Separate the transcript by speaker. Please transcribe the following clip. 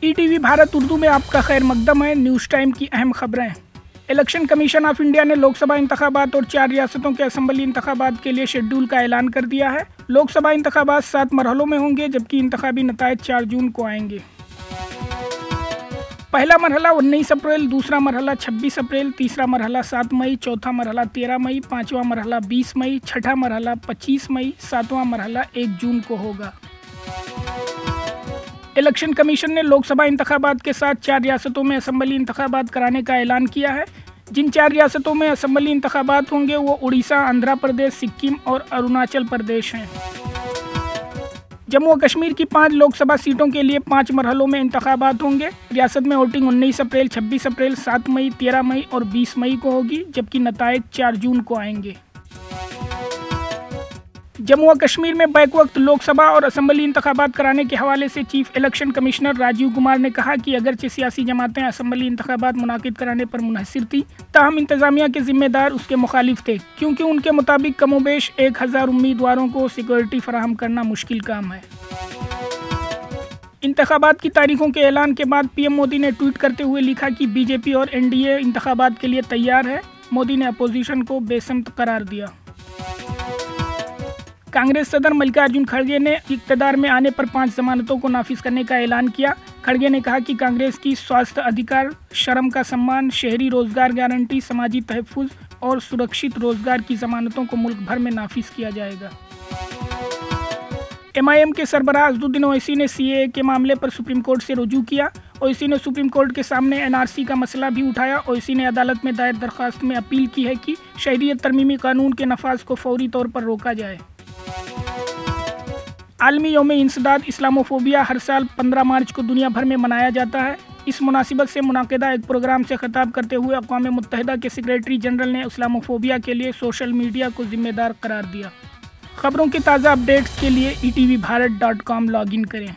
Speaker 1: ETV Bharat Urdu में आपका खैर मकदम है। न्यूज़ टाइम की अहम खबरें। इलेक्शन कमीशन ऑफ इंडिया ने लोकसभा इंतखाबात और 4 रियासतों के असेंबली इंतखाबात के लिए शेड्यूल का ऐलान कर दिया है। लोकसभा इंतखाबात 7 मरहलों में होंगे, जबकि इंतखाबी नतायज 4 जून को आएंगे। पहला मरहला 19 अप्रैल, दूसरा मरहला 26 अप्रैल, तीसरा मरहला 7 मई, चौथा मरहला 13 मई, पाँचवा मरहला 20 मई, छठा मरहला 25 मई, सातवां मरहला 1 जून को होगा। इलेक्शन कमीशन ने लोकसभा इंतखाबात के साथ 4 रियासतों में असेंबली इंतखाबात कराने का ऐलान किया है। जिन 4 रियासतों में असेंबली इंतखाबात होंगे वो उड़ीसा, आंध्र प्रदेश, सिक्किम और अरुणाचल प्रदेश हैं। जम्मू और कश्मीर की 5 लोकसभा सीटों के लिए 5 मरहलों में इंतखाबात होंगे। रियासत में वोटिंग 19 अप्रैल, 26 अप्रैल, 7 मई, 13 मई और 20 मई को होगी, जबकि नतायज 4 जून को आएंगे। जम्मू और कश्मीर में बैक वक्त लोकसभा और असेंबली इंतखाबात कराने के हवाले से chief election commissioner Rajiv Kumar ने कहा कि अगरचे सियासी जमातें असेंबली इंतखाबात मुनाकिद कराने पर मुनहसिर थी, ताहम इंतजामिया के जिम्मेदार उसके मुखालिफ थे, क्योंकि उनके मुताबिक कमोबेश 1000 उम्मीदवारों को सिक्योरिटी फराहम करना मुश्किल काम है। इंतखाबात की तारीखों के ऐलान के बाद पीएम मोदी ने ट्वीट करते हुए लिखा कि बीजेपी और एनडीए इंतखाबात के लिए तैयार है। मोदी ने अपोजिशन को बेसमत करार दिया। कांग्रेस सदर मल्लिकार्जुन खड़गे ने इक़्तिदार में आने पर 5 जमानतों को नाफिज करने का ऐलान किया। खड़गे ने कहा कि कांग्रेस की स्वास्थ्य अधिकार, श्रम का सम्मान, शहरी रोजगार गारंटी, समाजी तहफ़्फ़ुज़ और सुरक्षित रोजगार की जमानतों को मुल्क भर में नाफिज किया जाएगा। एमआईएम के सरबराह असदुद्दीन ओवैसी ने सीएए के मामले पर सुप्रीम कोर्ट से रुजू किया। ओवैसी ने सुप्रीम कोर्ट के सामने एनआरसी का मसला भी उठाया। ओवैसी ने अदालत में दायर दरख्वास्त में अपील की है कि शहरियत तरमीमी कानून के नफाज को फौरी तौर पर रोका जाए। आलमी यौम इंसदाद इस्लामोफोबिया हर साल 15 मार्च को दुनिया भर में मनाया जाता है। इस मुनासिबत से मुनाकिदा एक प्रोग्राम से खिताब करते हुए अक़वाम मुत्तहिदा के सेक्रेटरी जनरल ने इस्लामोफोबिया के लिए सोशल मीडिया को जिम्मेदार करार दिया। खबरों की ताज़ा अपडेट्स के लिए etvbharat.com लॉगिन करें।